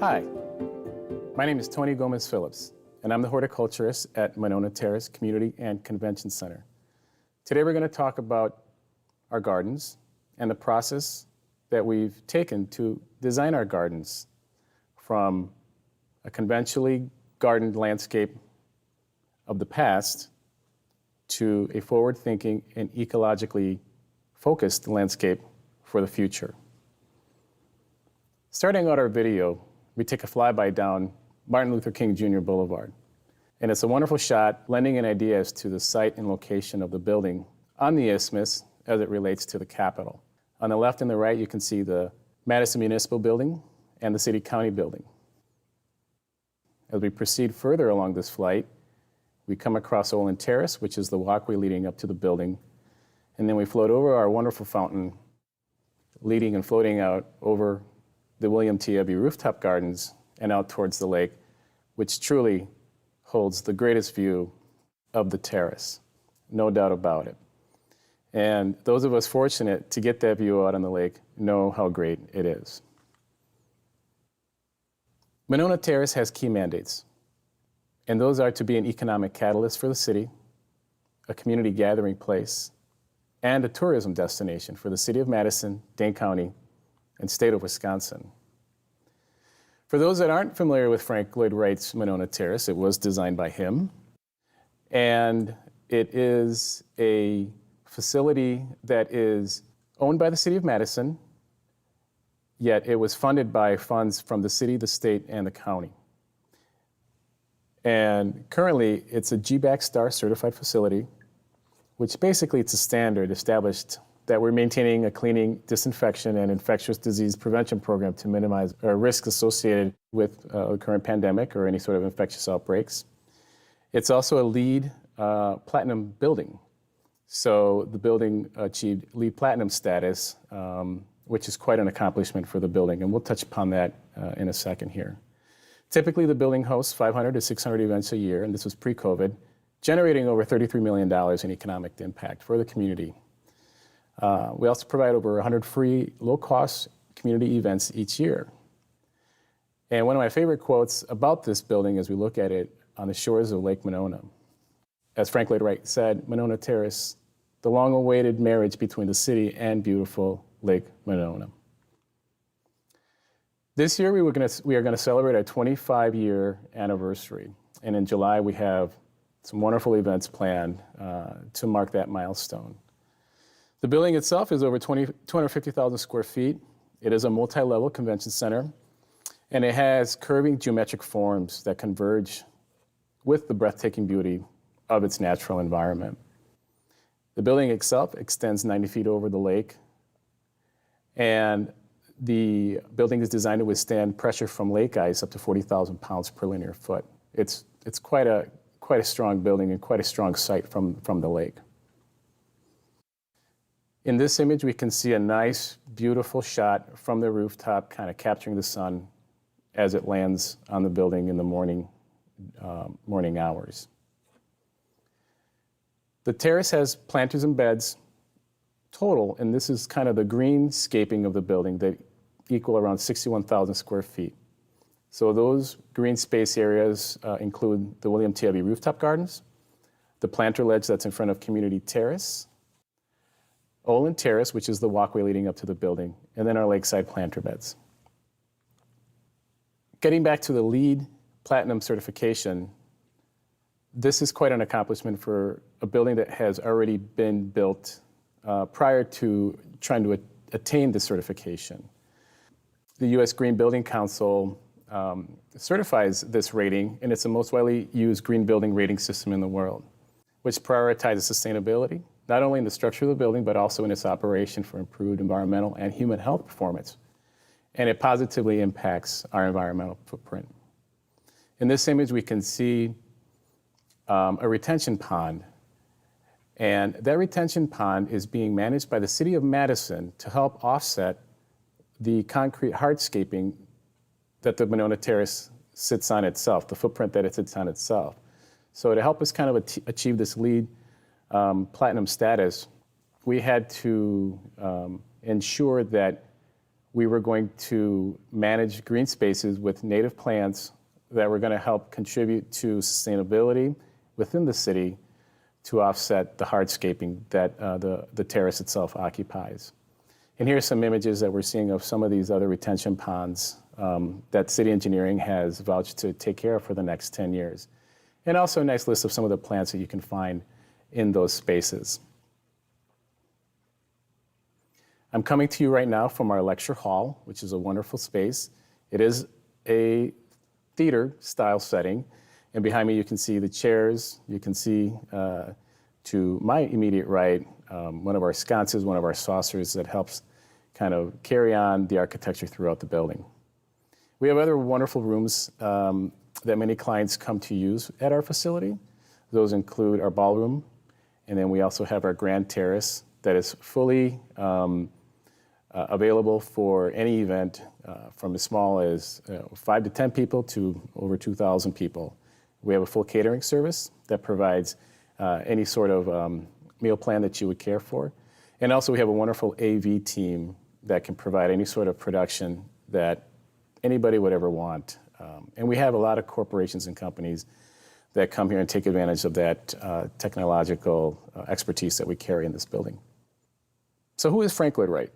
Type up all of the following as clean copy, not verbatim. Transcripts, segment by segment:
Hi, my name is Tony Gomez-Phillips, and I'm the horticulturist at Monona Terrace Community and Convention Center. Today we're going to talk about our gardens and the process that we've taken to design our gardens from a conventionally gardened landscape of the past to a forward-thinking and ecologically focused landscape for the future. Starting out our video, we take a flyby down Martin Luther King Jr. Boulevard. And it's a wonderful shot lending an idea as to the site and location of the building on the Isthmus as it relates to the Capitol. On the left and the right, you can see the Madison Municipal Building and the City County Building. As we proceed further along this flight, we come across Olin Terrace, which is the walkway leading up to the building. And then we float over our wonderful fountain, leading and floating out over the William T. Eby rooftop gardens and out towards the lake, which truly holds the greatest view of the terrace, no doubt about it. And those of us fortunate to get that view out on the lake know how great it is. Monona Terrace has key mandates, and those are to be an economic catalyst for the city, a community gathering place, and a tourism destination for the city of Madison, Dane County, and state of Wisconsin. For those that aren't familiar with Frank Lloyd Wright's Monona Terrace, it was designed by him, and it is a facility that is owned by the city of Madison, yet it was funded by funds from the city, the state, and the county. And currently, it's a GBAC Star certified facility, which basically it's a standard established that we're maintaining a cleaning, disinfection, and infectious disease prevention program to minimize risks associated with the current pandemic or any sort of infectious outbreaks. It's also a LEED Platinum building. So the building achieved LEED Platinum status, which is quite an accomplishment for the building, and we'll touch upon that in a second here. Typically, the building hosts 500 to 600 events a year, and this was pre-COVID, generating over $33 million in economic impact for the community. We also provide over 100 free, low-cost community events each year. And one of my favorite quotes about this building as we look at it on the shores of Lake Monona. As Frank Lloyd Wright said, Monona Terrace, the long-awaited marriage between the city and beautiful Lake Monona. This year, we are going to celebrate our 25-year anniversary. And in July, we have some wonderful events planned to mark that milestone. The building itself is over 250,000 square feet. It is a multi-level convention center, and it has curving geometric forms that converge with the breathtaking beauty of its natural environment. The building itself extends 90 feet over the lake, and the building is designed to withstand pressure from lake ice up to 40,000 pounds per linear foot. It's quite a strong building and quite a strong site from the lake. In this image, we can see a nice, beautiful shot from the rooftop, kind of capturing the sun as it lands on the building in the morning hours. The terrace has planters and beds total, and this is kind of the greenscaping of the building that equal around 61,000 square feet. So those green space areas include the William T. Eby rooftop gardens, the planter ledge that's in front of Community Terrace, Olin Terrace, which is the walkway leading up to the building, and then our lakeside planter beds. Getting back to the LEED Platinum certification, this is quite an accomplishment for a building that has already been built prior to trying to attain this certification. The U.S. Green Building Council certifies this rating, and it's the most widely used green building rating system in the world, which prioritizes sustainability, not only in the structure of the building, but also in its operation for improved environmental and human health performance. And it positively impacts our environmental footprint. In this image, we can see a retention pond. And that retention pond is being managed by the city of Madison to help offset the concrete hardscaping that the Monona Terrace sits on itself, the footprint that it sits on itself. So to help us kind of achieve this LEED Platinum status, we had to ensure that we were going to manage green spaces with native plants that were going to help contribute to sustainability within the city to offset the hardscaping that the terrace itself occupies. And here are some images that we're seeing of some of these other retention ponds that city engineering has vouched to take care of for the next 10 years. And also a nice list of some of the plants that you can find in those spaces. I'm coming to you right now from our lecture hall, which is a wonderful space. It is a theater-style setting, and behind me you can see the chairs. You can see to my immediate right one of our sconces, one of our saucers that helps kind of carry on the architecture throughout the building. We have other wonderful rooms that many clients come to use at our facility. Those include our ballroom, and then we also have our grand terrace that is fully available for any event from as small as 5 to 10 people to over 2,000 people. We have a full catering service that provides any sort of meal plan that you would care for. And also we have a wonderful AV team that can provide any sort of production that anybody would ever want. And we have a lot of corporations and companies that come here and take advantage of that technological expertise that we carry in this building. So who is Frank Lloyd Wright?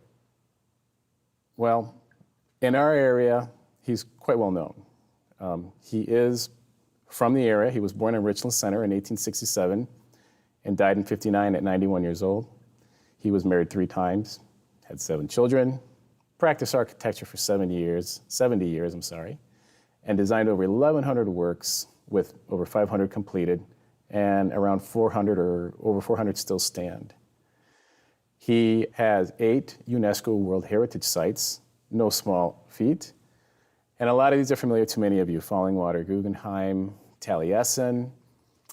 Well, in our area, he's quite well known. He is from the area. He was born in Richland Center in 1867 and died in 59 at 91 years old. He was married 3 times, had 7 children, practiced architecture for 70 years, and designed over 1,100 works with over 500 completed and around 400 or over 400 still stand. He has 8 UNESCO World Heritage Sites, no small feat. And a lot of these are familiar to many of you: Fallingwater, Guggenheim, Taliesin.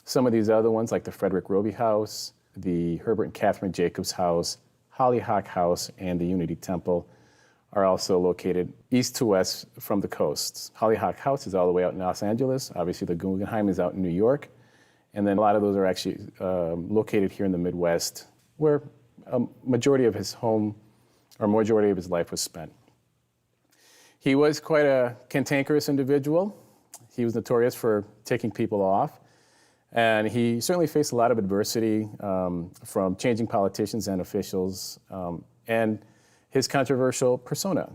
Some of these other ones, like the Frederick Roby House, the Herbert and Catherine Jacobs House, Hollyhock House, and the Unity Temple, are also located east to west from the coast. Hollyhock House is all the way out in Los Angeles. Obviously, the Guggenheim is out in New York. And then a lot of those are actually located here in the Midwest, where a majority of his life was spent. He was quite a cantankerous individual. He was notorious for taking people off. And he certainly faced a lot of adversity from changing politicians and officials and his controversial persona.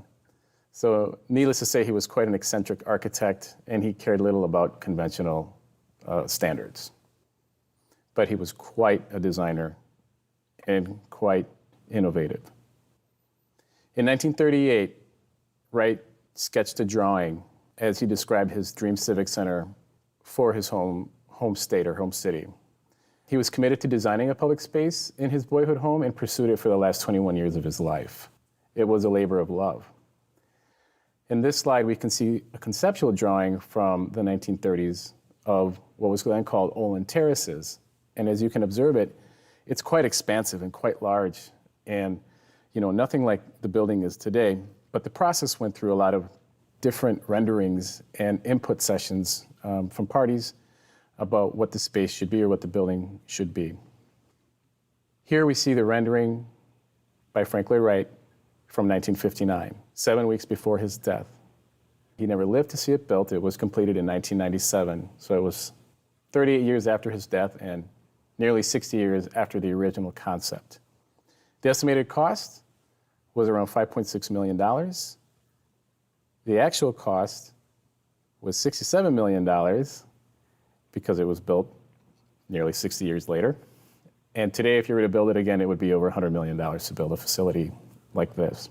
So needless to say, he was quite an eccentric architect, and he cared little about conventional standards. But he was quite a designer and quite innovative. In 1938, Wright sketched a drawing as he described his dream civic center for his home state or home city. He was committed to designing a public space in his boyhood home and pursued it for the last 21 years of his life. It was a labor of love. In this slide, we can see a conceptual drawing from the 1930s of what was then called Olin Terraces. And as you can observe it, it's quite expansive and quite large, and nothing like the building is today. But the process went through a lot of different renderings and input sessions from parties about what the space should be or what the building should be. Here we see the rendering by Frank Lloyd Wright from 1959, 7 weeks before his death. He never lived to see it built. It was completed in 1997, so it was 38 years after his death and nearly 60 years after the original concept. The estimated cost was around $5.6 million. The actual cost was $67 million because it was built nearly 60 years later. And today, if you were to build it again, it would be over $100 million to build a facility like this.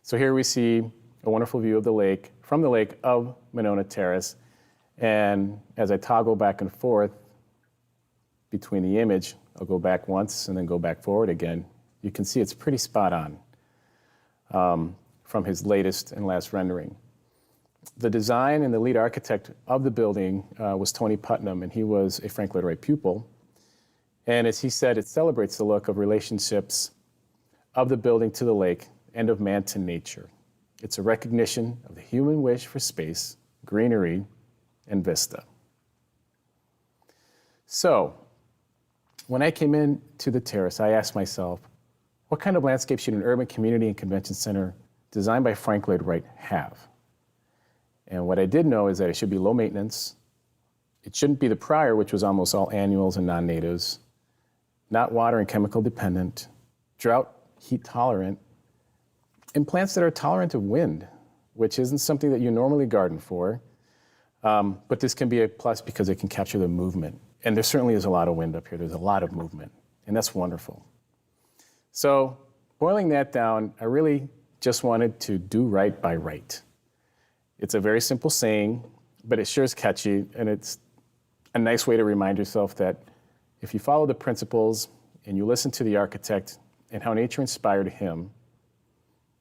So here we see a wonderful view of the lake, from the lake of Monona Terrace. And as I toggle back and forth between the image, I'll go back once and then go back forward again. You can see it's pretty spot on from his latest and last rendering. The design and the lead architect of the building was Tony Putnam, and he was a Frank Lloyd Wright pupil. And as he said, it celebrates the look of relationships of the building to the lake and of man to nature. It's a recognition of the human wish for space, greenery, and vista. So, when I came into the terrace, I asked myself, what kind of landscape should an urban community and convention center designed by Frank Lloyd Wright have. And what I did know is that it should be low maintenance. It shouldn't be the prior, which was almost all annuals and non-natives, not water and chemical dependent, drought, heat tolerant, and plants that are tolerant of wind, which isn't something that you normally garden for. But this can be a plus because it can capture the movement. And there certainly is a lot of wind up here. There's a lot of movement, and that's wonderful. So boiling that down, I really just wanted to do right by right. It's a very simple saying, but it sure is catchy, and it's a nice way to remind yourself that if you follow the principles and you listen to the architect and how nature inspired him,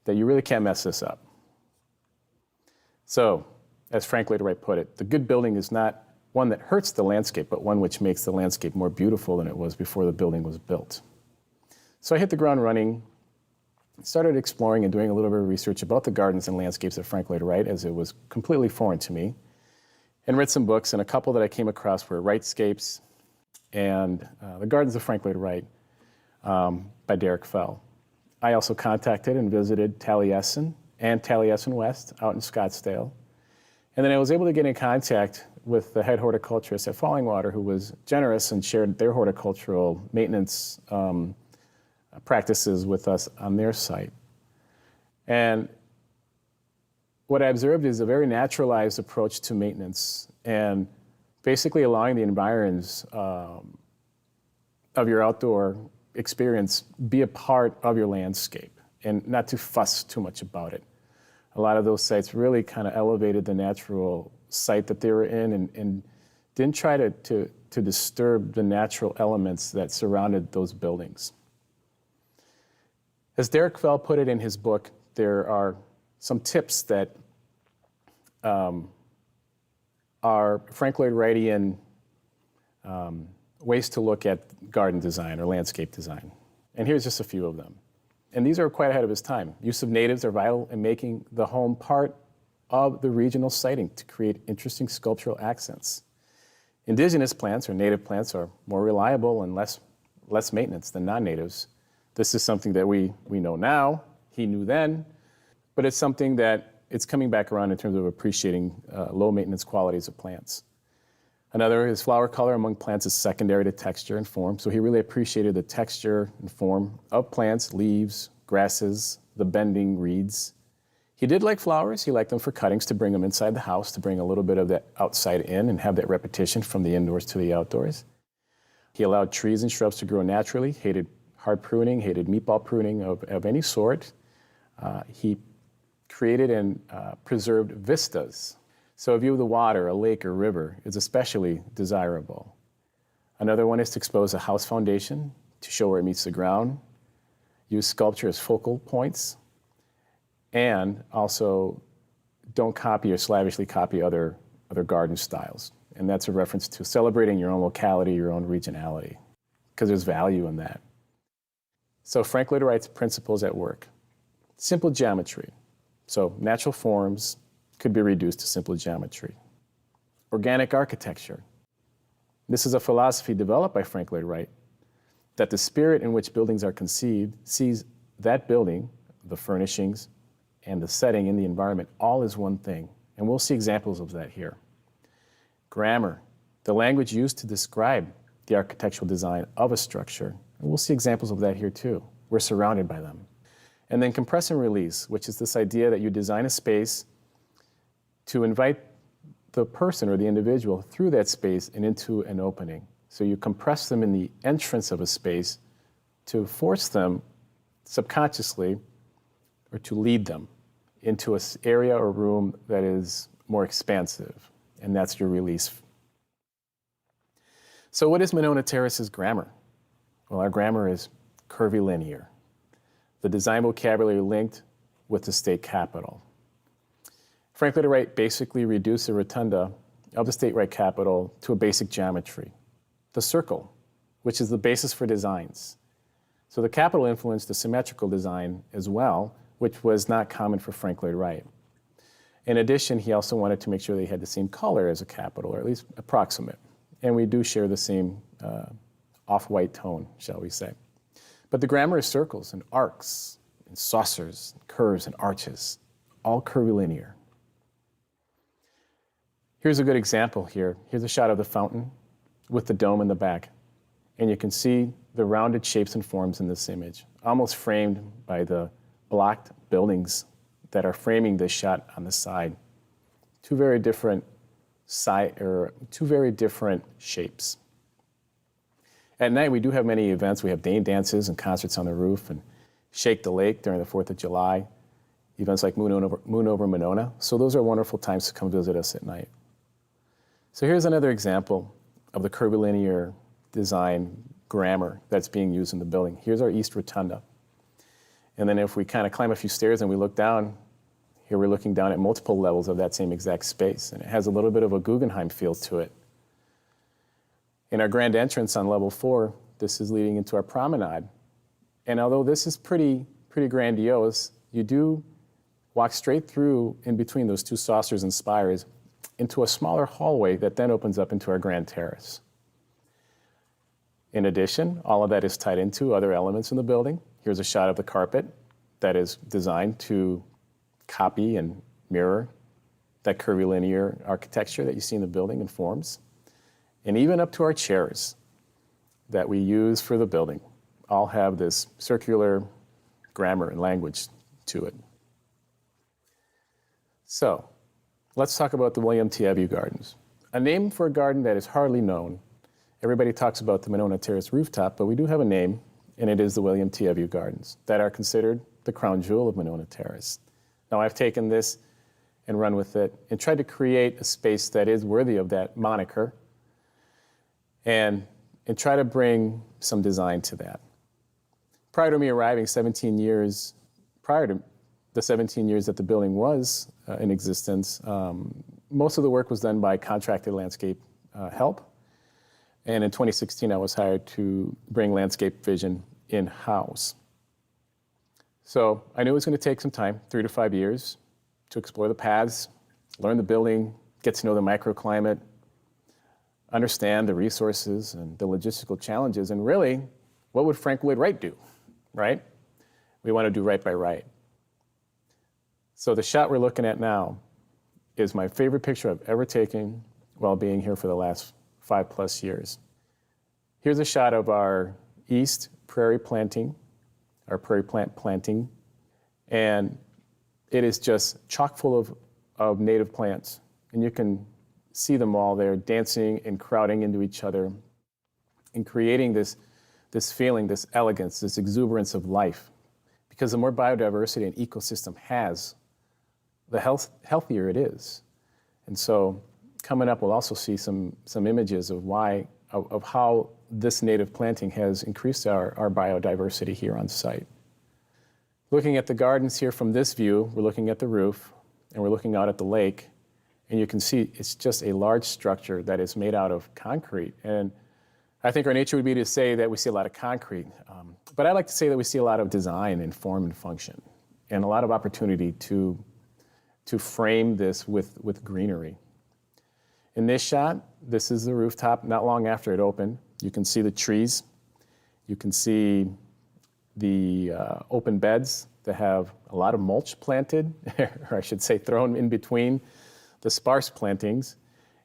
that you really can't mess this up. So, as Frank Lloyd Wright put it, the good building is not one that hurts the landscape, but one which makes the landscape more beautiful than it was before the building was built. So I hit the ground running, started exploring and doing a little bit of research about the gardens and landscapes of Frank Lloyd Wright, as it was completely foreign to me, and read some books, and a couple that I came across were Wrightscapes and The Gardens of Frank Lloyd Wright by Derek Fell. I also contacted and visited Taliesin and Taliesin West out in Scottsdale. And then I was able to get in contact with the head horticulturist at Fallingwater, who was generous and shared their horticultural maintenance practices with us on their site. And what I observed is a very naturalized approach to maintenance and basically allowing the environs of your outdoor experience be a part of your landscape and not to fuss too much about it. A lot of those sites really kind of elevated the natural site that they were in and didn't try to disturb the natural elements that surrounded those buildings. As Derek Fell put it in his book, there are some tips that are Frank Lloyd Wrightian ways to look at garden design or landscape design. And here's just a few of them. And these are quite ahead of his time. Use of natives are vital in making the home part of the regional siting to create interesting sculptural accents. Indigenous plants or native plants are more reliable and less maintenance than non-natives. This is something that we know now, he knew then, but it's something that it's coming back around in terms of appreciating low maintenance qualities of plants. Another is flower color among plants is secondary to texture and form. So he really appreciated the texture and form of plants, leaves, grasses, the bending reeds. He did like flowers. He liked them for cuttings to bring them inside the house, to bring a little bit of that outside in and have that repetition from the indoors to the outdoors. He allowed trees and shrubs to grow naturally, hated hard pruning, hated meatball pruning of any sort. He created and preserved vistas. So a view of the water, a lake or river is especially desirable. Another one is to expose a house foundation to show where it meets the ground, use sculpture as focal points, and also don't copy or slavishly copy other garden styles. And that's a reference to celebrating your own locality, your own regionality, because there's value in that. So Frank Lloyd Wright's principles at work. Simple geometry. So natural forms could be reduced to simple geometry. Organic architecture. This is a philosophy developed by Frank Lloyd Wright, that the spirit in which buildings are conceived sees that building, the furnishings, and the setting in the environment all as one thing. And we'll see examples of that here. Grammar, the language used to describe the architectural design of a structure. And we'll see examples of that here too. We're surrounded by them. And then compress and release, which is this idea that you design a space to invite the person or the individual through that space and into an opening. So you compress them in the entrance of a space to force them subconsciously or to lead them into an area or room that is more expansive, and that's your release. So what is Monona Terrace's grammar? Well, our grammar is curvilinear. The design vocabulary linked with the state capital. Frank Lloyd Wright basically reduced the rotunda of the state right capital to a basic geometry. The circle, which is the basis for designs. So the capital influenced the symmetrical design as well, which was not common for Frank Lloyd Wright. In addition, he also wanted to make sure they had the same color as a capital, or at least approximate. And we do share the same off-white tone, shall we say. But the grammar is circles and arcs and saucers, and curves and arches, all curvilinear. Here's a good example here. Here's a shot of the fountain with the dome in the back. And you can see the rounded shapes and forms in this image, almost framed by the blocked buildings that are framing this shot on the side. Two very different shapes. At night, we do have many events. We have Dane dances and concerts on the roof, and Shake the Lake during the 4th of July, events like Moon Over Monona. So those are wonderful times to come visit us at night. So here's another example of the curvilinear design grammar that's being used in the building. Here's our East Rotunda. And then if we kind of climb a few stairs and we look down, here we're looking down at multiple levels of that same exact space. And it has a little bit of a Guggenheim feel to it. In our grand entrance on level 4, this is leading into our promenade. And although this is pretty grandiose, you do walk straight through in between those two saucers and spires into a smaller hallway that then opens up into our grand terrace. In addition, all of that is tied into other elements in the building. Here's a shot of the carpet that is designed to copy and mirror that curvilinear architecture that you see in the building and forms. And even up to our chairs that we use for the building all have this circular grammar and language to it. So let's talk about the William T. Evu Gardens. A name for a garden that is hardly known. Everybody talks about the Monona Terrace rooftop, but we do have a name, and it is the William T. Evu Gardens that are considered the crown jewel of Monona Terrace. Now I've taken this and run with it and tried to create a space that is worthy of that moniker and try to bring some design to that. Prior to me arriving 17 years, prior to the 17 years that the building was in existence, most of the work was done by contracted landscape help. And in 2016, I was hired to bring landscape vision in-house. So I knew it was going to take some time, 3 to 5 years, to explore the paths, learn the building, get to know the microclimate, understand the resources and the logistical challenges, and really, what would Frank Lloyd Wright do, right? We want to do right by right. So the shot we're looking at now is my favorite picture I've ever taken while being here for the last 5+ years. Here's a shot of our East Prairie planting, our prairie plant planting, and it is just chock full of native plants. And you can see them all there dancing and crowding into each other and creating this feeling, this elegance, this exuberance of life. Because the more biodiversity an ecosystem has, the healthier it is. And so coming up, we'll also see some images of how this native planting has increased our biodiversity here on site. Looking at the gardens here from this view, we're looking at the roof, and we're looking out at the lake, and you can see it's just a large structure that is made out of concrete. And I think our nature would be to say that we see a lot of concrete, but I like to say that we see a lot of design and form and function, and a lot of opportunity to frame this with greenery. In this shot, this is the rooftop not long after it opened. You can see the trees. You can see the open beds that have a lot of mulch planted, or I should say thrown in between the sparse plantings,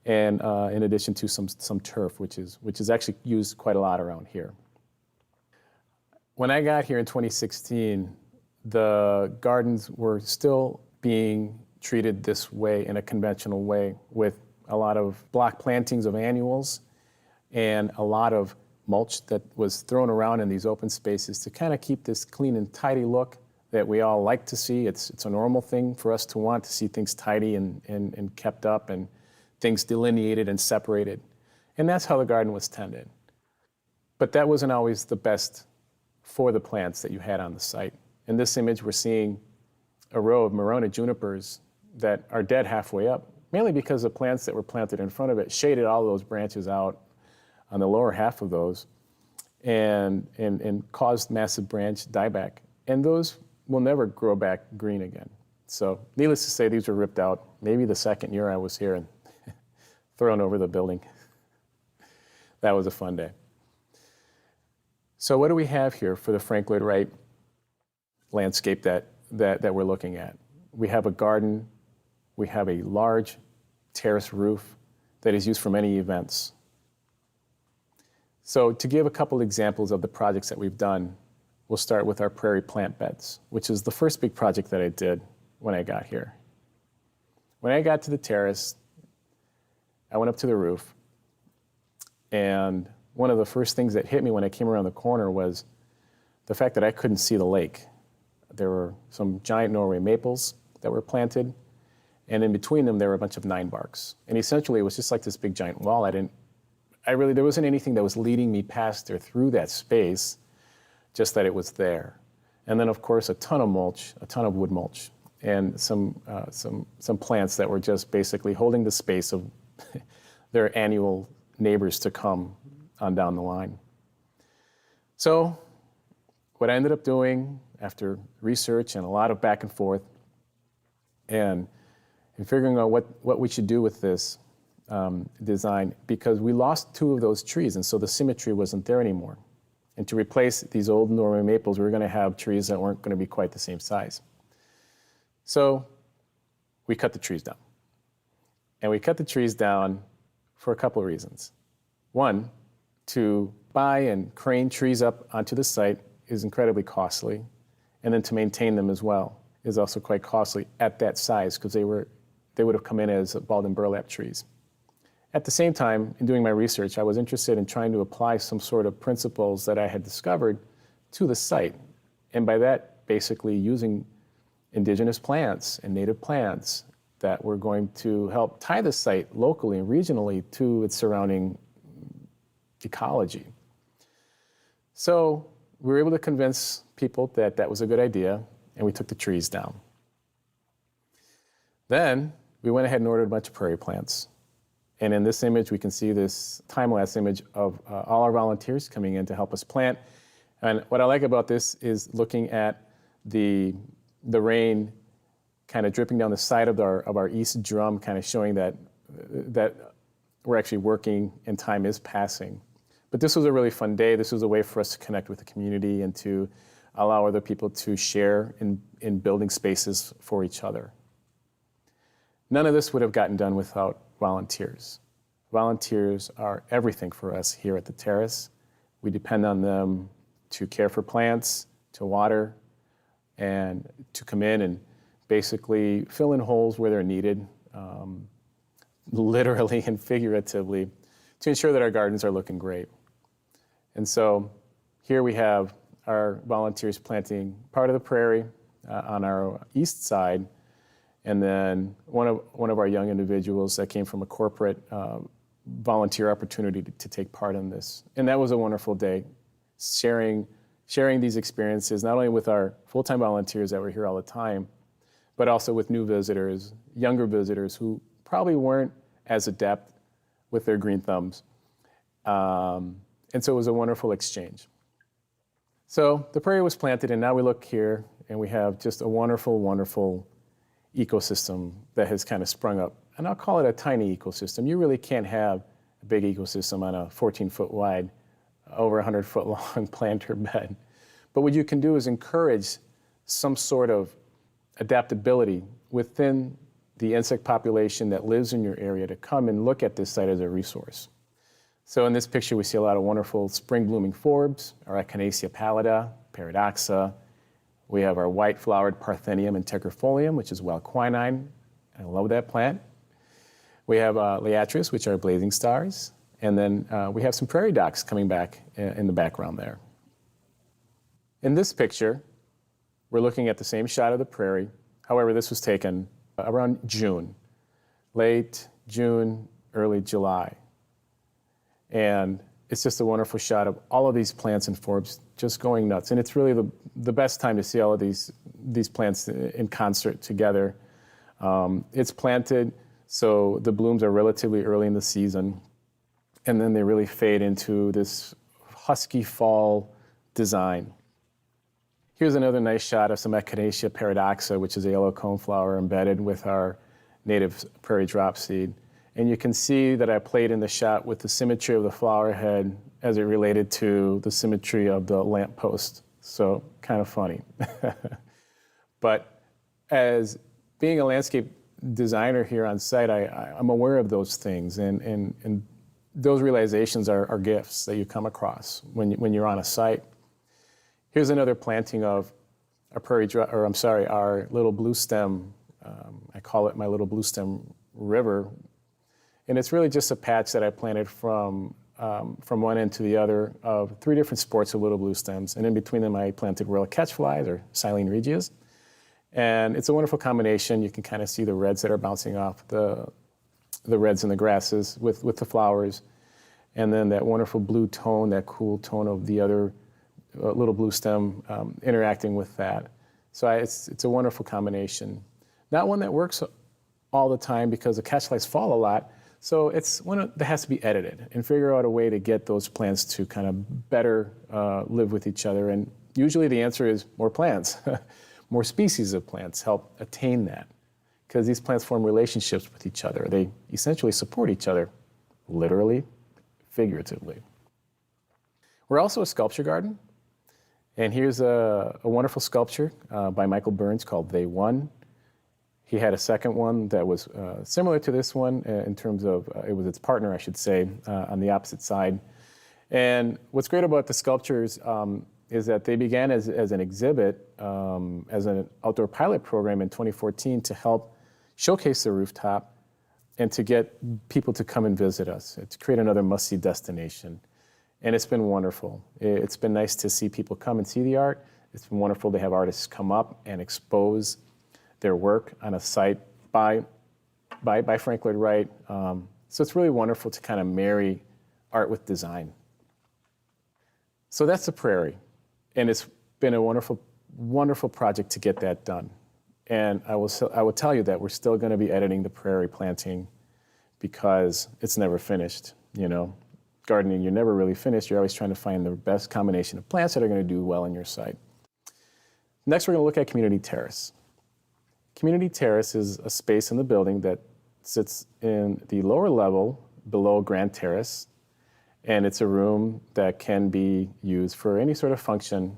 and in addition to some turf, which is actually used quite a lot around here. When I got here in 2016, the gardens were still being treated this way in a conventional way, with a lot of block plantings of annuals and a lot of mulch that was thrown around in these open spaces to kind of keep this clean and tidy look that we all like to see. It's a normal thing for us to want to see things tidy and kept up and things delineated and separated. And that's how the garden was tended. But that wasn't always the best for the plants that you had on the site. In this image, we're seeing a row of Morona junipers that are dead halfway up, mainly because the plants that were planted in front of it shaded all those branches out on the lower half of those and caused massive branch dieback. And those will never grow back green again. So needless to say, these were ripped out maybe the second year I was here and thrown over the building. That was a fun day. So what do we have here for the Frank Lloyd Wright landscape that we're looking at. We have a garden, we have a large terrace roof that is used for many events. So to give a couple examples of the projects that we've done, we'll start with our prairie plant beds, which is the first big project that I did when I got here. When I got to the terrace, I went up to the roof, and one of the first things that hit me when I came around the corner was the fact that I couldn't see the lake. There were some giant Norway maples that were planted, and in between them there were a bunch of 9-barks. And essentially it was just like this big giant wall. There wasn't anything that was leading me past or through that space, just that it was there. And then of course a ton of mulch, a ton of wood mulch, and some plants that were just basically holding the space of their annual neighbors to come on down the line. So what I ended up doing after research and a lot of back and forth and figuring out what we should do with this design, because we lost 2 of those trees, and so the symmetry wasn't there anymore. And to replace these old Norway maples, we were going to have trees that weren't going to be quite the same size. So we cut the trees down. And we cut the trees down for a couple of reasons. One, to buy and crane trees up onto the site is incredibly costly, and then to maintain them as well is also quite costly at that size, because they would have come in as bald and burlap trees. At the same time, in doing my research, I was interested in trying to apply some sort of principles that I had discovered to the site, and by that, basically using indigenous plants and native plants that were going to help tie the site locally and regionally to its surrounding ecology. So we were able to convince people that that was a good idea, and we took the trees down. Then we went ahead and ordered a bunch of prairie plants. And in this image, we can see this time-lapse image of all our volunteers coming in to help us plant. And what I like about this is looking at the rain kind of dripping down the side of our east drum, kind of showing that we're actually working and time is passing. But this was a really fun day. This was a way for us to connect with the community and to allow other people to share in building spaces for each other. None of this would have gotten done without volunteers. Volunteers are everything for us here at the Terrace. We depend on them to care for plants, to water, and to come in and basically fill in holes where they're needed, literally and figuratively, to ensure that our gardens are looking great. And so here we have our volunteers planting part of the prairie on our east side, and then one of our young individuals that came from a corporate volunteer opportunity to take part in this. And that was a wonderful day, sharing these experiences, not only with our full-time volunteers that were here all the time, but also with new visitors, younger visitors who probably weren't as adept with their green thumbs. And so it was a wonderful exchange. So the prairie was planted, and now we look here, and we have just a wonderful, wonderful ecosystem that has kind of sprung up. And I'll call it a tiny ecosystem. You really can't have a big ecosystem on a 14-foot wide, over 100-foot long planter bed. But what you can do is encourage some sort of adaptability within the insect population that lives in your area to come and look at this site as a resource. So in this picture, we see a lot of wonderful spring blooming forbs, our Echinacea pallida, Paradoxa. We have our white flowered Parthenium integrifolium, which is wild quinine. I love that plant. We have Liatris, which are blazing stars. And then we have some prairie docks coming back in the background there. In this picture, we're looking at the same shot of the prairie. However, this was taken around June, late June, early July. And it's just a wonderful shot of all of these plants and forbs just going nuts. And it's really the best time to see all of these plants in concert together. It's planted, so the blooms are relatively early in the season. And then they really fade into this husky fall design. Here's another nice shot of some Echinacea paradoxa, which is a yellow coneflower embedded with our native prairie drop seed. And you can see that I played in the shot with the symmetry of the flower head as it related to the symmetry of the lamppost So kind of funny. But as being a landscape designer here on site, I'm aware of those things, and those realizations are gifts that you come across when you're on a site. Here's another planting of a our little blue stem. I call it my little blue stem river, and it's really just a patch that I planted from one end to the other of 3 different sports of little blue stems, and in between them I planted royal catchflies or Silene regias. And it's a wonderful combination. You can kind of see the reds that are bouncing off the reds in the grasses with the flowers, and then that wonderful blue tone, that cool tone of the other little blue stem interacting with that. So it's a wonderful combination. Not one that works all the time because the catchflies fall a lot, so it's one that has to be edited and figure out a way to get those plants to kind of better live with each other. And usually the answer is more plants. More species of plants help attain that, because these plants form relationships with each other. They essentially support each other, literally, figuratively. We're also a sculpture garden, and here's a wonderful sculpture by Michael Burns called They Won. He had a second one that was similar to this one in terms of, it was its partner, I should say, on the opposite side. And what's great about the sculptures is that they began as an exhibit, as an outdoor pilot program in 2014 to help showcase the rooftop and to get people to come and visit us, to create another must-see destination. And it's been wonderful. It's been nice to see people come and see the art. It's been wonderful to have artists come up and expose their work on a site by Frank Lloyd Wright. So it's really wonderful to kind of marry art with design. So that's the prairie. And it's been a wonderful, wonderful project to get that done. And I will tell you that we're still going to be editing the prairie planting because it's never finished. You know, gardening, you're never really finished. You're always trying to find the best combination of plants that are going to do well in your site. Next, we're going to look at community terrace. Community terrace is a space in the building that sits in the lower level below Grand Terrace. And it's a room that can be used for any sort of function,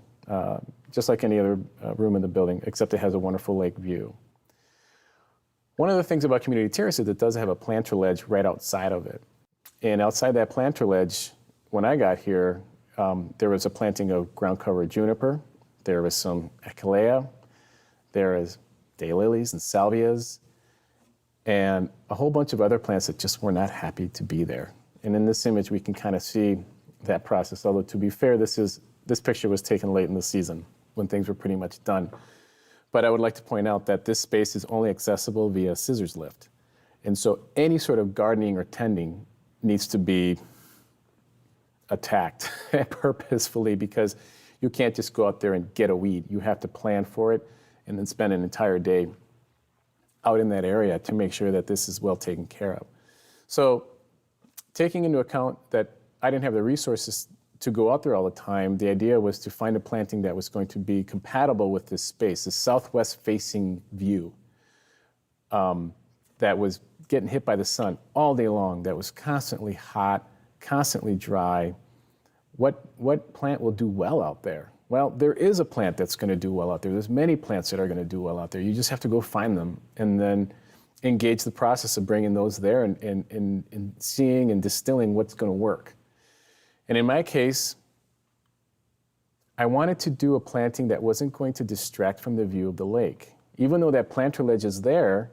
just like any other room in the building, except it has a wonderful lake view. One of the things about community terrace is it does have a planter ledge right outside of it. And outside that planter ledge, when I got here, there was a planting of ground cover juniper, there was some echinacea, there is daylilies and salvias, and a whole bunch of other plants that just were not happy to be there. And in this image, we can kind of see that process. Although to be fair, this picture was taken late in the season when things were pretty much done. But I would like to point out that this space is only accessible via scissors lift. And so any sort of gardening or tending needs to be attacked purposefully, because you can't just go out there and get a weed. You have to plan for it and then spend an entire day out in that area to make sure that this is well taken care of. So taking into account that I didn't have the resources to go out there all the time, the idea was to find a planting that was going to be compatible with this space, this southwest-facing view that was getting hit by the sun all day long, that was constantly hot, constantly dry. What plant will do well out there? Well, there is a plant that's going to do well out there. There's many plants that are going to do well out there. You just have to go find them and then engage the process of bringing those there and seeing and distilling what's going to work. And in my case, I wanted to do a planting that wasn't going to distract from the view of the lake. Even though that planter ledge is there,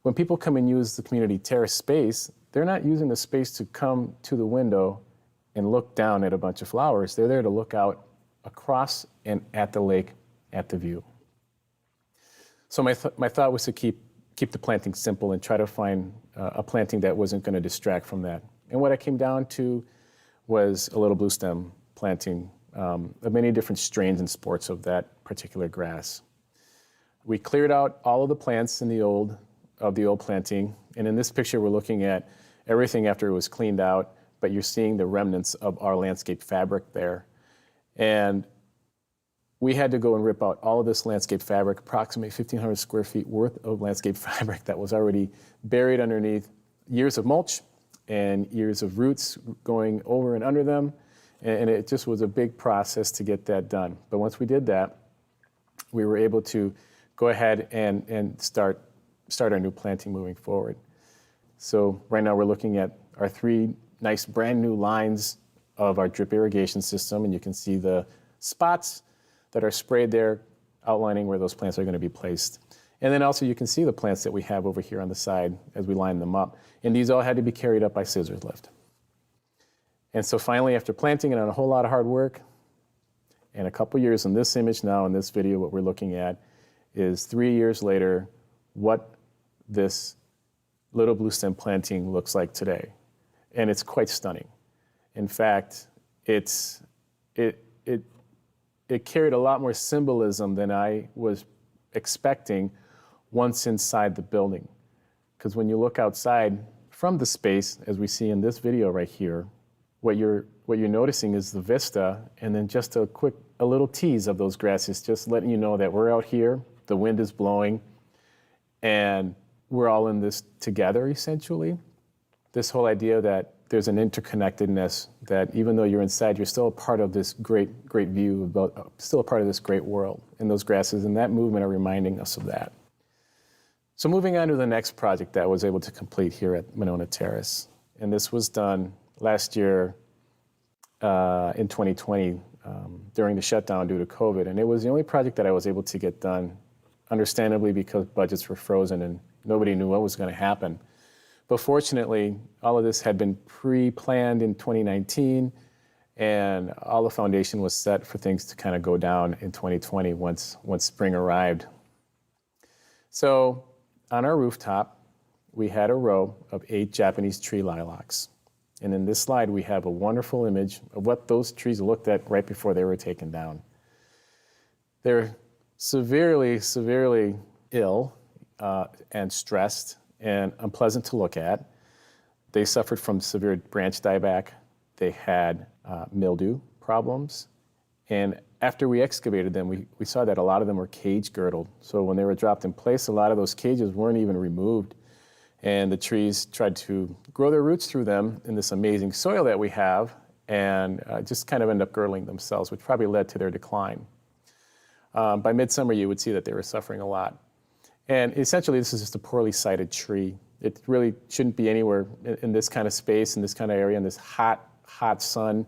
when people come and use the community terrace space, they're not using the space to come to the window and look down at a bunch of flowers. They're there to look out across and at the lake, at the view. So my thought was to keep the planting simple and try to find a planting that wasn't going to distract from that. And what I came down to was a little blue stem planting of many different strains and sports of that particular grass. We cleared out all of the plants in the old planting, and in this picture we're looking at everything after it was cleaned out, but you're seeing the remnants of our landscape fabric there. And we had to go and rip out all of this landscape fabric, approximately 1,500 square feet worth of landscape fabric that was already buried underneath years of mulch and years of roots going over and under them. And it just was a big process to get that done. But once we did that, we were able to go ahead and start our new planting moving forward. So right now we're looking at our 3 nice brand new lines of our drip irrigation system, and you can see the spots that are sprayed there outlining where those plants are going to be placed. And then also you can see the plants that we have over here on the side as we line them up. And these all had to be carried up by scissors lift. And so finally, after planting and on a whole lot of hard work, and a couple years in this image now, in this video, what we're looking at is 3 years later, what this little blue stem planting looks like today. And it's quite stunning. In fact, it carried a lot more symbolism than I was expecting once inside the building. Because when you look outside from the space, as we see in this video right here, what you're noticing is the vista, and then just a little tease of those grasses, just letting you know that we're out here, the wind is blowing, and we're all in this together, essentially. This whole idea that there's an interconnectedness, that even though you're inside, you're still a part of this great view, still a part of this great world. And those grasses and that movement are reminding us of that. So moving on to the next project that I was able to complete here at Monona Terrace. And this was done last year in 2020 during the shutdown due to COVID. And it was the only project that I was able to get done, understandably, because budgets were frozen and nobody knew what was going to happen. But fortunately, all of this had been pre-planned in 2019, and all the foundation was set for things to kind of go down in 2020 once spring arrived. So on our rooftop, we had a row of 8 Japanese tree lilacs. And in this slide, we have a wonderful image of what those trees looked at right before they were taken down. They're severely, severely ill and stressed and unpleasant to look at. They suffered from severe branch dieback. They had mildew problems. And after we excavated them, we saw that a lot of them were cage girdled. So when they were dropped in place, a lot of those cages weren't even removed. And the trees tried to grow their roots through them in this amazing soil that we have, and just kind of end up girdling themselves, which probably led to their decline. By midsummer, you would see that they were suffering a lot. And essentially, this is just a poorly sited tree. It really shouldn't be anywhere in this kind of space, in this kind of area, in this hot, hot sun,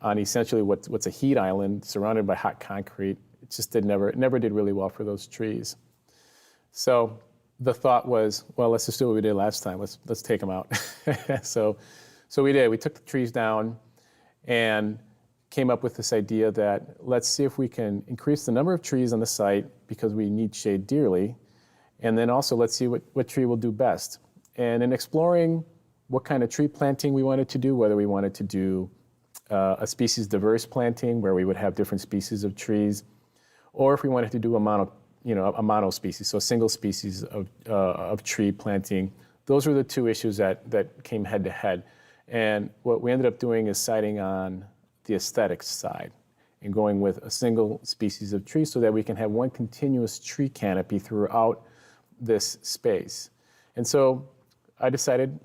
on essentially what's a heat island surrounded by hot concrete. It just never did really well for those trees. So the thought was, well, let's just do what we did last time. Let's take them out. So we did. We took the trees down and came up with this idea that let's see if we can increase the number of trees on the site, because we need shade dearly. And then also let's see what tree will do best. And in exploring what kind of tree planting we wanted to do, whether we wanted to do a species diverse planting where we would have different species of trees, or if we wanted to do a mono species, so a single species of tree planting. Those were the 2 issues that came head to head. And what we ended up doing is siding on the aesthetics side and going with a single species of tree so that we can have one continuous tree canopy throughout this space. And so I decided,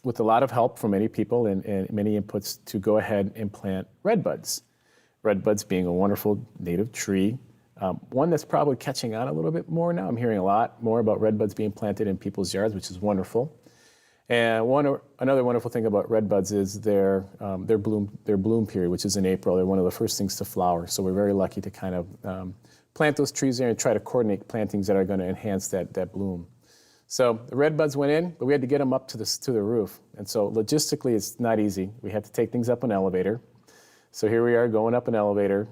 with a lot of help from many people and many inputs, to go ahead and plant redbuds. Redbuds being a wonderful native tree, one that's probably catching on a little bit more now. I'm hearing a lot more about redbuds being planted in people's yards, which is wonderful. And another wonderful thing about redbuds is their bloom period, which is in April. They're one of the first things to flower. So we're very lucky to kind of plant those trees there and try to coordinate plantings that are going to enhance that bloom. So the redbuds went in, but we had to get them up to the roof. And so logistically, it's not easy. We had to take things up an elevator. So here we are going up an elevator,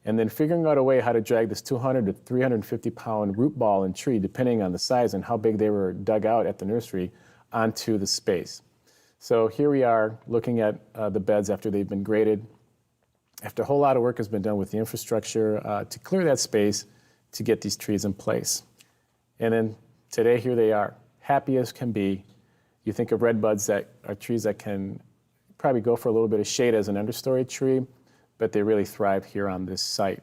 and then figuring out a way how to drag this 200 to 350 pound root ball and tree, depending on the size and how big they were dug out at the nursery, onto the space. So here we are looking at the beds after they've been graded, after a whole lot of work has been done with the infrastructure to clear that space to get these trees in place. And then today, here they are, happy as can be. You think of redbuds that are trees that can probably go for a little bit of shade as an understory tree, but they really thrive here on this site.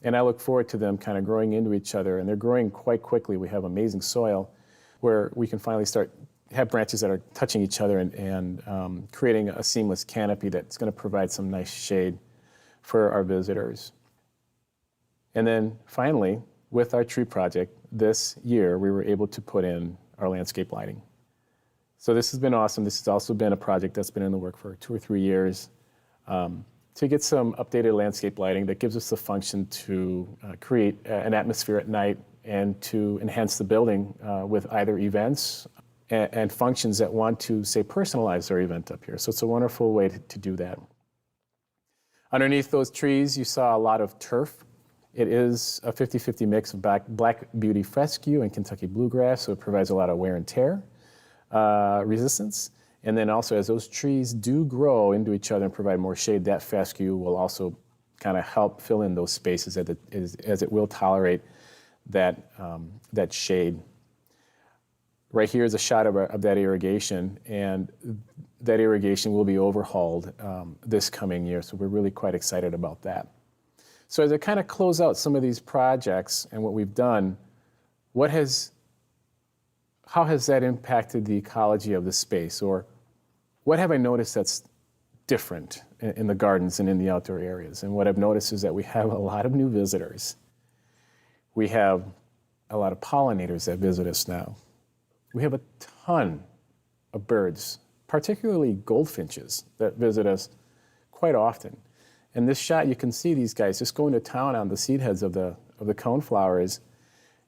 And I look forward to them kind of growing into each other, and they're growing quite quickly. We have amazing soil where we can finally start have branches that are touching each other and creating a seamless canopy that's going to provide some nice shade for our visitors. And then finally, with our tree project, this year we were able to put in our landscape lighting. So this has been awesome. This has also been a project that's been in the work for 2 or 3 years to get some updated landscape lighting that gives us the function to create an atmosphere at night and to enhance the building with either events and functions that want to, say, personalize their event up here. So it's a wonderful way to do that. Underneath those trees, you saw a lot of turf. It is a 50-50 mix of Black Beauty fescue and Kentucky bluegrass, so it provides a lot of wear and tear resistance. And then also, as those trees do grow into each other and provide more shade, that fescue will also kind of help fill in those spaces as it will tolerate that shade. Right here is a shot of that irrigation, and that irrigation will be overhauled this coming year, so we're really quite excited about that. So as I kind of close out some of these projects and what we've done, how has that impacted the ecology of the space? Or what have I noticed that's different in the gardens and in the outdoor areas? And what I've noticed is that we have a lot of new visitors. We have a lot of pollinators that visit us now. We have a ton of birds, particularly goldfinches, that visit us quite often. In this shot, you can see these guys just going to town on the seed heads of the coneflowers,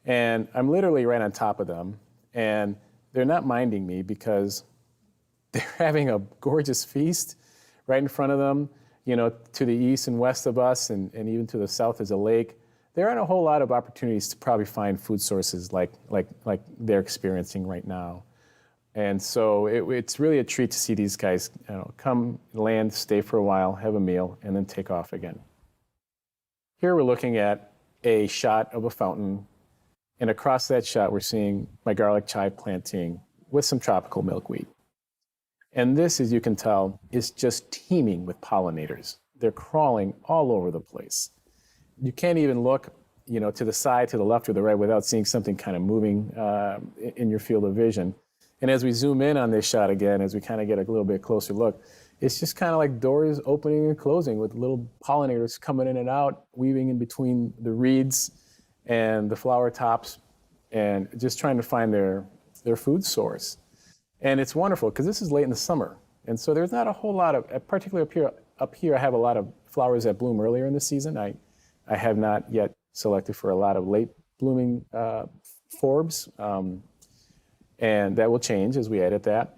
and I'm literally right on top of them, and they're not minding me because they're having a gorgeous feast right in front of them. You know, to the east and west of us, and even to the south is a lake. There aren't a whole lot of opportunities to probably find food sources like they're experiencing right now. And so it's really a treat to see these guys come, land, stay for a while, have a meal, and then take off again. Here we're looking at a shot of a fountain, and across that shot we're seeing my garlic chive planting with some tropical milkweed. And this, as you can tell, is just teeming with pollinators. They're crawling all over the place. You can't even look, to the side, to the left or the right without seeing something kind of moving in your field of vision. And as we zoom in on this shot again, as we kind of get a little bit closer look, it's just kind of like doors opening and closing with little pollinators coming in and out, weaving in between the reeds and the flower tops, and just trying to find their food source. And it's wonderful because this is late in the summer. And so there's not a whole lot of, particularly up here I have a lot of flowers that bloom earlier in the season. I have not yet selected for a lot of late blooming forbs. And that will change as we edit that.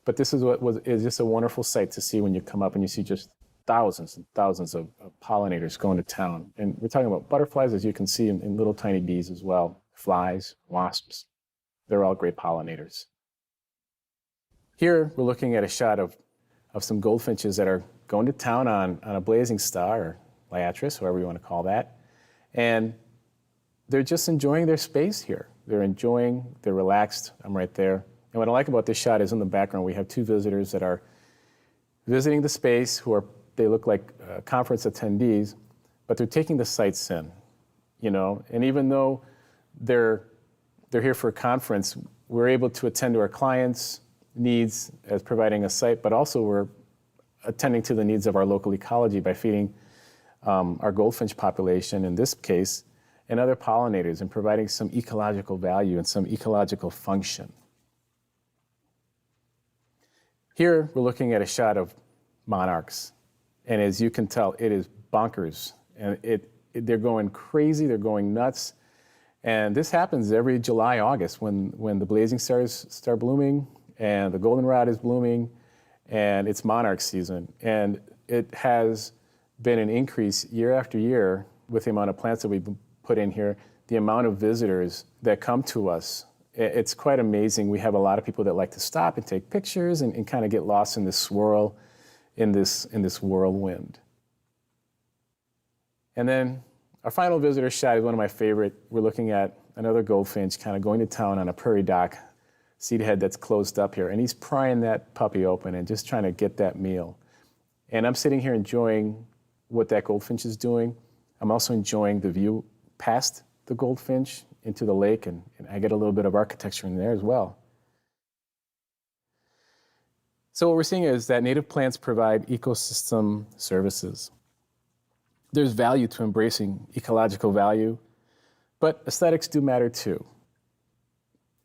But this is just a wonderful sight to see when you come up and you see just thousands and thousands of pollinators going to town. And we're talking about butterflies, as you can see, and little tiny bees as well, flies, wasps. They're all great pollinators. Here we're looking at a shot of some goldfinches that are going to town on a blazing star, or liatris, whatever you want to call that. And they're just enjoying their space here. They're relaxed. I'm right there. And what I like about this shot is in the background, we have two visitors that are visiting the space they look like conference attendees, but they're taking the sights in, and even though they're here for a conference, we're able to attend to our clients' needs as providing a site, but also we're attending to the needs of our local ecology by feeding our goldfinch population, in this case, and other pollinators, and providing some ecological value and some ecological function. Here, we're looking at a shot of monarchs. And as you can tell, it is bonkers. And they're going crazy, they're going nuts. And this happens every July, August, when the blazing stars start blooming and the goldenrod is blooming, and it's monarch season. And it has been an increase year after year with the amount of plants that we've put in here, the amount of visitors that come to us. It's quite amazing. We have a lot of people that like to stop and take pictures and kind of get lost in this swirl, in this whirlwind. And then our final visitor shot is one of my favorite. We're looking at another goldfinch kind of going to town on a prairie dock seed head that's closed up here. And he's prying that puppy open and just trying to get that meal. And I'm sitting here enjoying what that goldfinch is doing. I'm also enjoying the view past the goldfinch into the lake, and I get a little bit of architecture in there as well. So what we're seeing is that native plants provide ecosystem services. There's value to embracing ecological value, but aesthetics do matter too.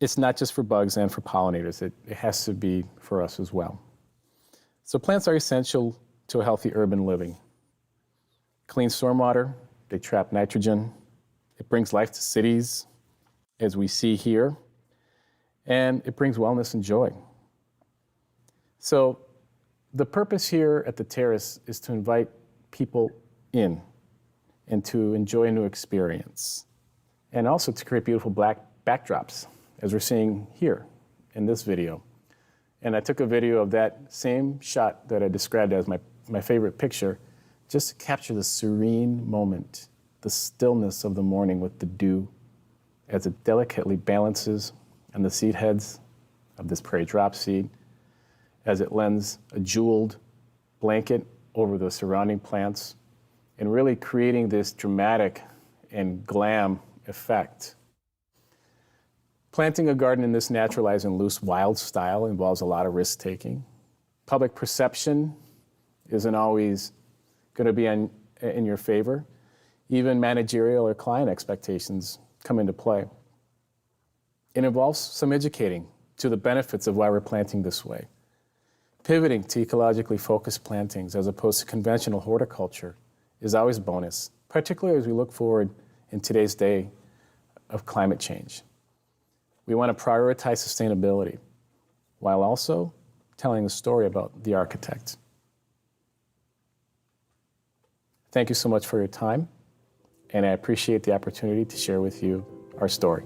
It's not just for bugs and for pollinators. It has to be for us as well. So plants are essential to a healthy urban living. Clean stormwater, they trap nitrogen. It brings life to cities, as we see here, and it brings wellness and joy. So the purpose here at the Terrace is to invite people in and to enjoy a new experience, and also to create beautiful black backdrops, as we're seeing here in this video. And I took a video of that same shot that I described as my favorite picture, just to capture the serene moment, the stillness of the morning with the dew as it delicately balances on the seed heads of this prairie drop seed, as it lends a jeweled blanket over the surrounding plants, and really creating this dramatic and glam effect. Planting a garden in this naturalized and loose wild style involves a lot of risk-taking. Public perception isn't always going to be in your favor. Even managerial or client expectations come into play. It involves some educating to the benefits of why we're planting this way. Pivoting to ecologically focused plantings as opposed to conventional horticulture is always a bonus, particularly as we look forward in today's day of climate change. We want to prioritize sustainability while also telling a story about the architect. Thank you so much for your time, and I appreciate the opportunity to share with you our story.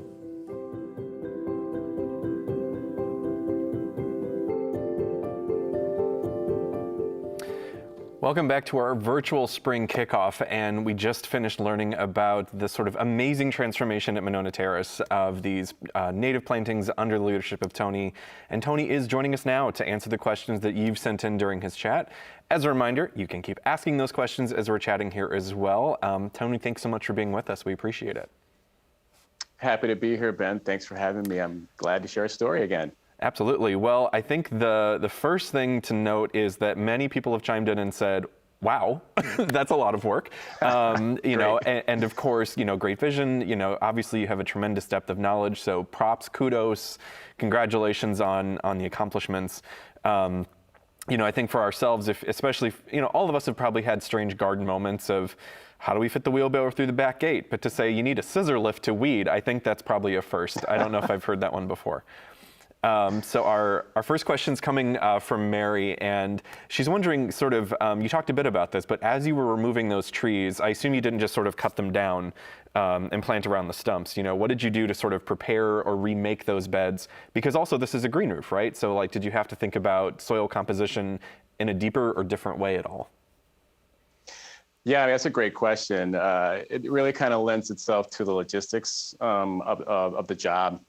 Welcome back to our virtual spring kickoff, and we just finished learning about the sort of amazing transformation at Monona Terrace of these native plantings under the leadership of Tony. And Tony is joining us now to answer the questions that you've sent in during his chat. As a reminder, you can keep asking those questions as we're chatting here as well. Tony, thanks so much for being with us. We appreciate it. Happy to be here, Ben. Thanks for having me. I'm glad to share a story again. Absolutely. Well, I think the first thing to note is that many people have chimed in and said, wow, that's a lot of work. You know, and of course, you know, great vision, you know, obviously you have a tremendous depth of knowledge. So props, kudos, congratulations on the accomplishments. You know, I think for ourselves, especially, you know, all of us have probably had strange garden moments of how do we fit the wheelbarrow through the back gate? But to say you need a scissor lift to weed, I think that's probably a first. I don't know if I've heard that one before. So our first question's coming from Mary, and she's wondering sort of, you talked a bit about this, but as you were removing those trees, I assume you didn't just sort of cut them down and plant around the stumps. You know, what did you do to sort of prepare or remake those beds? Because also this is a green roof, right? So like, did you have to think about soil composition in a deeper or different way at all? Yeah, I mean, that's a great question. It really kind of lends itself to the logistics of the job.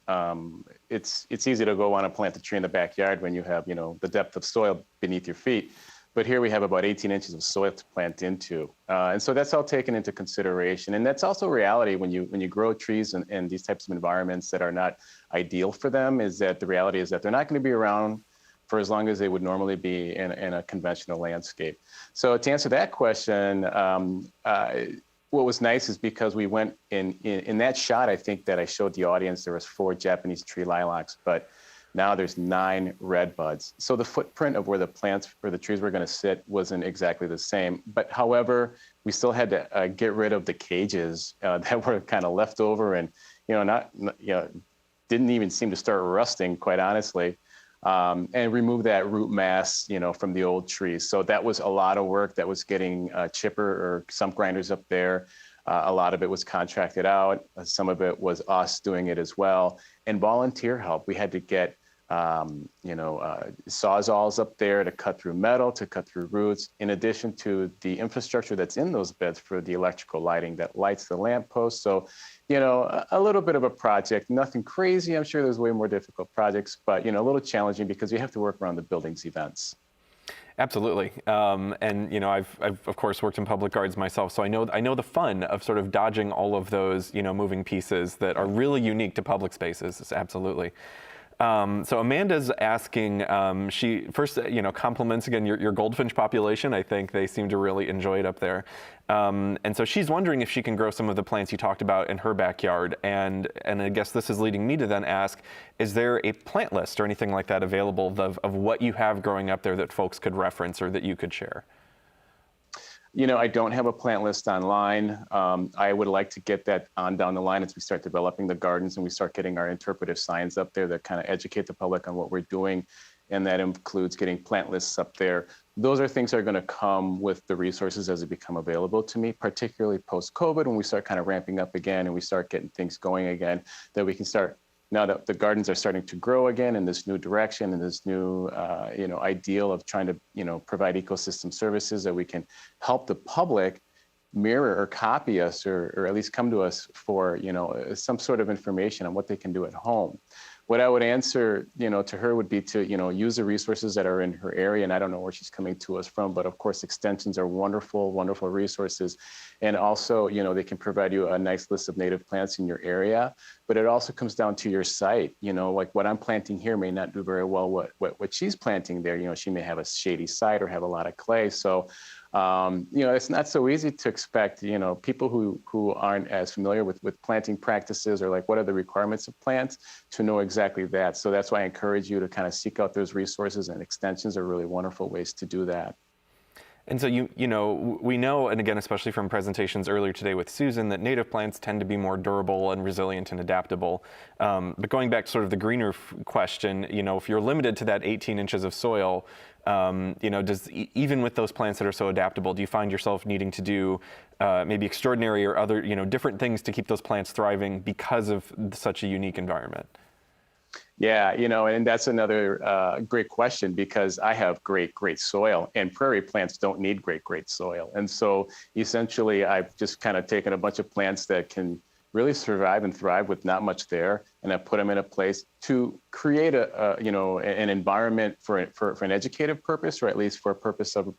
It's easy to go want to plant the tree in the backyard when you have, you know, the depth of soil beneath your feet. But here we have about 18 inches of soil to plant into. And so that's all taken into consideration. And that's also reality when you grow trees in these types of environments that are not ideal for them, is that the reality is that they're not going to be around for as long as they would normally be in a conventional landscape. So to answer that question, what was nice is because we went in that shot, I think that I showed the audience, there was 4 Japanese tree lilacs, but now there's 9 red buds. So the footprint of where the plants or the trees were gonna sit wasn't exactly the same. But however, we still had to get rid of the cages that were kind of left over and, didn't even seem to start rusting, quite honestly. And remove that root mass, from the old trees. So that was a lot of work. That was getting chipper or stump grinders up there. A lot of it was contracted out. Some of it was us doing it as well. And volunteer help. We had to get, sawzalls up there to cut through metal, to cut through roots, in addition to the infrastructure that's in those beds for the electrical lighting that lights the lamppost. So, a little bit of a project, nothing crazy. I'm sure there's way more difficult projects, but, a little challenging because you have to work around the building's events. Absolutely. And, I've of course worked in public gardens myself, so I know the fun of sort of dodging all of those, moving pieces that are really unique to public spaces. Absolutely. So Amanda's asking, she first, compliments again your goldfinch population. I think they seem to really enjoy it up there. And so she's wondering if she can grow some of the plants you talked about in her backyard. And I guess this is leading me to then ask, is there a plant list or anything like that available of what you have growing up there that folks could reference or that you could share? I don't have a plant list online. I would like to get that on down the line as we start developing the gardens and we start getting our interpretive signs up there that kind of educate the public on what we're doing. And that includes getting plant lists up there. Those are things that are going to come with the resources as they become available to me, particularly post-COVID when we start kind of ramping up again and we start getting things going again, that we can start, now that the gardens are starting to grow again in this new direction and this new, ideal of trying to, provide ecosystem services, that we can help the public mirror or copy us or at least come to us for, some sort of information on what they can do at home. What I would answer, to her would be to, use the resources that are in her area. And I don't know where she's coming to us from, but of course, extensions are wonderful, wonderful resources. And also, they can provide you a nice list of native plants in your area. But it also comes down to your site. Like what I'm planting here may not do very well what she's planting there. She may have a shady site or have a lot of clay. So, it's not so easy to expect, people who aren't as familiar with planting practices or like what are the requirements of plants to know exactly that. So that's why I encourage you to kind of seek out those resources, and extensions are really wonderful ways to do that. And so we know, and again, especially from presentations earlier today with Susan, that native plants tend to be more durable and resilient and adaptable. But going back to sort of the greener question, if you're limited to that 18 inches of soil, even with those plants that are so adaptable, do you find yourself needing to do maybe extraordinary or other, different things to keep those plants thriving because of such a unique environment? Yeah, and that's another great question, because I have great soil, and prairie plants don't need great soil. And so essentially I've just kind of taken a bunch of plants that can really survive and thrive with not much there, and I put them in a place to create an environment for an educative purpose, or at least for a purpose of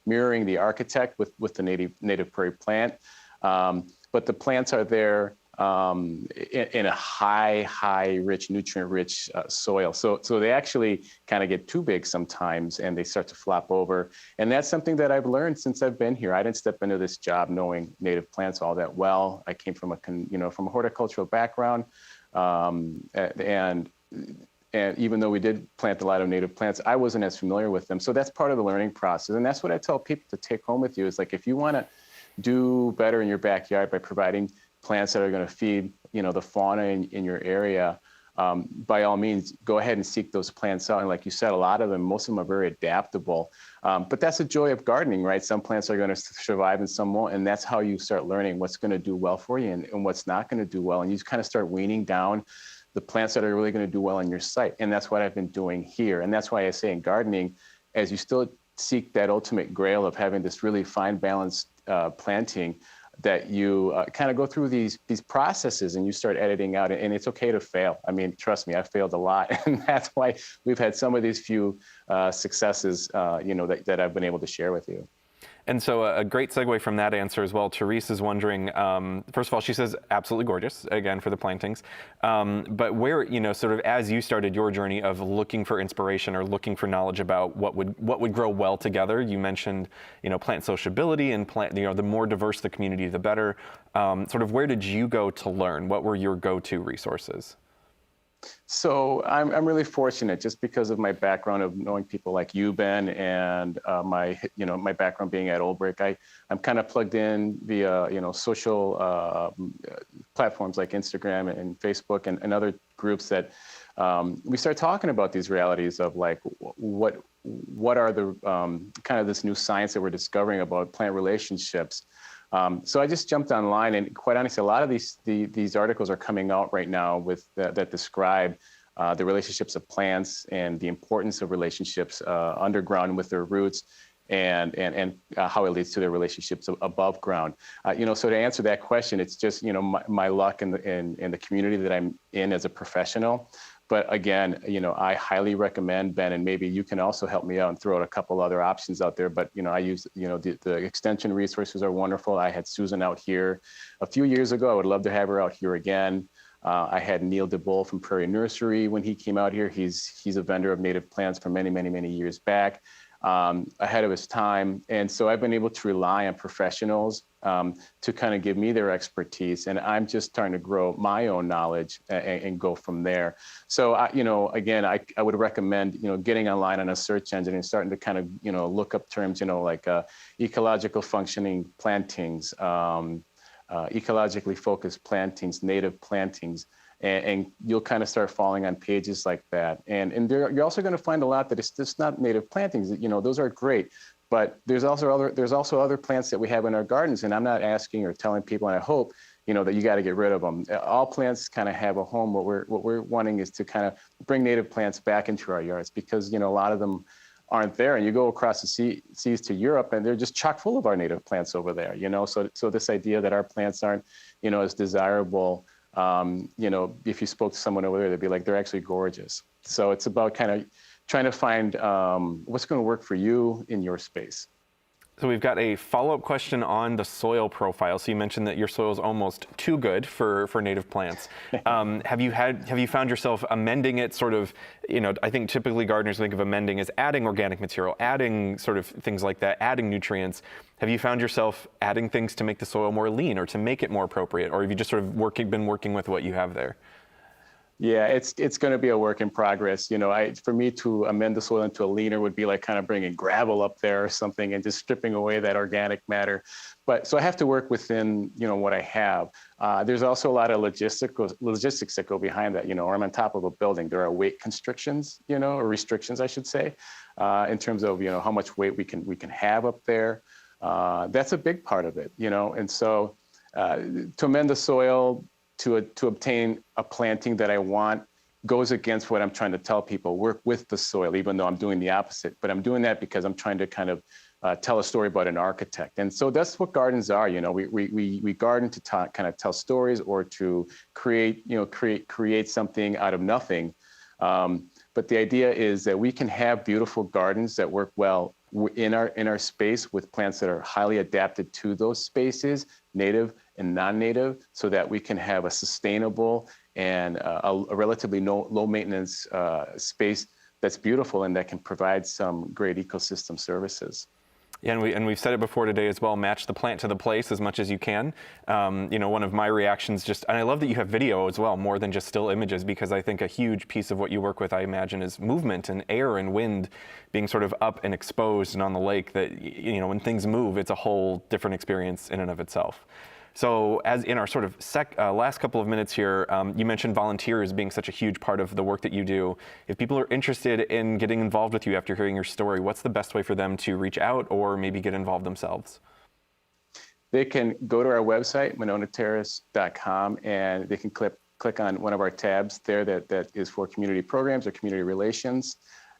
mirroring the architect with the native prairie plant. But the plants are there in a high, rich, nutrient-rich soil. So they actually kind of get too big sometimes, and they start to flop over. And that's something that I've learned since I've been here. I didn't step into this job knowing native plants all that well. I came from from a horticultural background, and even though we did plant a lot of native plants, I wasn't as familiar with them. So that's part of the learning process. And that's what I tell people to take home with you, is like, if you want to do better in your backyard by providing plants that are going to feed, the fauna in your area, by all means, go ahead and seek those plants out. And like you said, a lot of them, most of them are very adaptable. But that's the joy of gardening, right? Some plants are going to survive and some won't. And that's how you start learning what's going to do well for you and what's not going to do well. And you kind of start weaning down the plants that are really going to do well on your site. And that's what I've been doing here. And that's why I say in gardening, as you still seek that ultimate grail of having this really fine balanced planting, that you kind of go through these processes and you start editing out, and it's okay to fail. I mean, trust me, I've failed a lot, and that's why we've had some of these few successes, that I've been able to share with you. And so a great segue from that answer as well. Therese is wondering, first of all, she says absolutely gorgeous, again, for the plantings. But where, sort of as you started your journey of looking for inspiration or looking for knowledge about what would grow well together, you mentioned, plant sociability and plant, the more diverse the community, the better. Sort of where did you go to learn? What were your go-to resources? So I'm really fortunate, just because of my background of knowing people like you, Ben, and my background being at OLBRIC. I'm kind of plugged in via social platforms like Instagram and Facebook and other groups that we start talking about these realities of like what are the kind of this new science that we're discovering about plant relationships. So I just jumped online, and quite honestly, a lot of these articles are coming out right now that describe the relationships of plants and the importance of relationships underground with their roots, and how it leads to their relationships above ground. So to answer that question, it's just my luck in the community that I'm in as a professional. But again, I highly recommend, Ben, and maybe you can also help me out and throw out a couple other options out there. But, I use, the extension resources are wonderful. I had Susan out here a few years ago. I would love to have her out here again. I had Neil DeBull from Prairie Nursery when he came out here. He's a vendor of native plants for many, many, many years back, ahead of his time. And so I've been able to rely on professionals to kind of give me their expertise. And I'm just trying to grow my own knowledge and go from there. So, again, I would recommend, getting online on a search engine and starting to kind of, look up terms, like ecological functioning plantings, ecologically focused plantings, native plantings, and you'll kind of start falling on pages like that. And you're also going to find a lot that it's just not native plantings. Those are great, but there's also other plants that we have in our gardens. And I'm not asking or telling people, and I hope that you got to get rid of them. All plants kind of have a home. What we're wanting is to kind of bring native plants back into our yards, because a lot of them aren't there. And you go across the seas to Europe, and they're just chock full of our native plants over there. So this idea that our plants aren't as desirable. If you spoke to someone over there, they'd be like, they're actually gorgeous. So it's about kind of trying to find what's going to work for you in your space. So we've got a follow-up question on the soil profile. So you mentioned that your soil is almost too good for native plants. Have you found yourself amending it? Sort of, I think typically gardeners think of amending as adding organic material, adding sort of things like that, adding nutrients. Have you found yourself adding things to make the soil more lean or to make it more appropriate, or have you just sort of been working with what you have there? Yeah, it's going to be a work in progress. For me to amend the soil into a leaner would be like kind of bringing gravel up there or something and just stripping away that organic matter. But so I have to work within, what I have. There's also a lot of logistics that go behind that. Or I'm on top of a building. There are weight constrictions, or restrictions, I should say, in terms of, how much weight we can have up there. That's a big part of it, And so to amend the soil, to obtain a planting that I want goes against what I'm trying to tell people. Work with the soil, even though I'm doing the opposite. But I'm doing that because I'm trying to kind of tell a story about an architect. And so that's what gardens are. We garden to kind of tell stories or to create something out of nothing. But the idea is that we can have beautiful gardens that work well in our space with plants that are highly adapted to those spaces, native and non-native, so that we can have a sustainable and a relatively low maintenance space that's beautiful and that can provide some great ecosystem services. Yeah, and we've said it before today as well, match the plant to the place as much as you can. One of my reactions and I love that you have video as well, more than just still images, because I think a huge piece of what you work with, I imagine, is movement and air and wind being sort of up and exposed and on the lake that, when things move, it's a whole different experience in and of itself. So as in our sort of last couple of minutes here, you mentioned volunteers being such a huge part of the work that you do. If people are interested in getting involved with you after hearing your story, what's the best way for them to reach out or maybe get involved themselves? They can go to our website, mononaterrace.com, and they can click on one of our tabs there that is for community programs or community relations.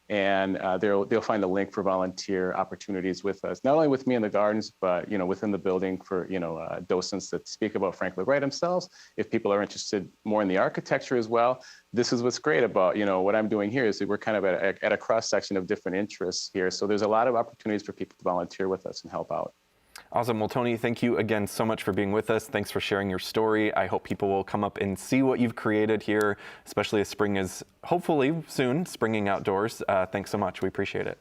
And they'll find a link for volunteer opportunities with us, not only with me in the gardens, but within the building for docents that speak about Frank Lloyd Wright themselves. If people are interested more in the architecture as well, this is what's great about what I'm doing here is that we're kind of at a cross section of different interests here. So there's a lot of opportunities for people to volunteer with us and help out. Awesome. Well, Tony, thank you again so much for being with us. Thanks for sharing your story. I hope people will come up and see what you've created here, especially as spring is hopefully soon springing outdoors. Thanks so much. We appreciate it.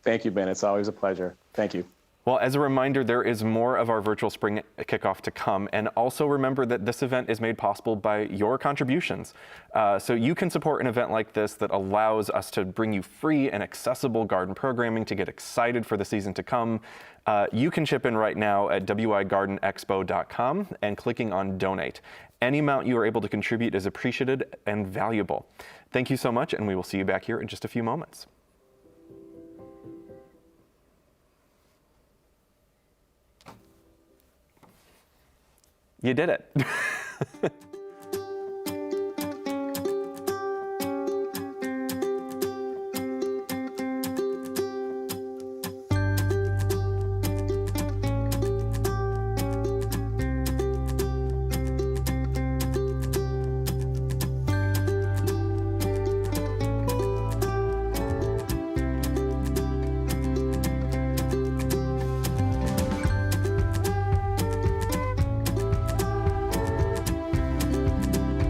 Thank you, Ben. It's always a pleasure. Thank you. Well, as a reminder, there is more of our virtual spring kickoff to come. And also remember that this event is made possible by your contributions. So you can support an event like this that allows us to bring you free and accessible garden programming to get excited for the season to come. You can chip in right now at wigardenexpo.com and clicking on donate. Any amount you are able to contribute is appreciated and valuable. Thank you so much, and we will see you back here in just a few moments. You did it.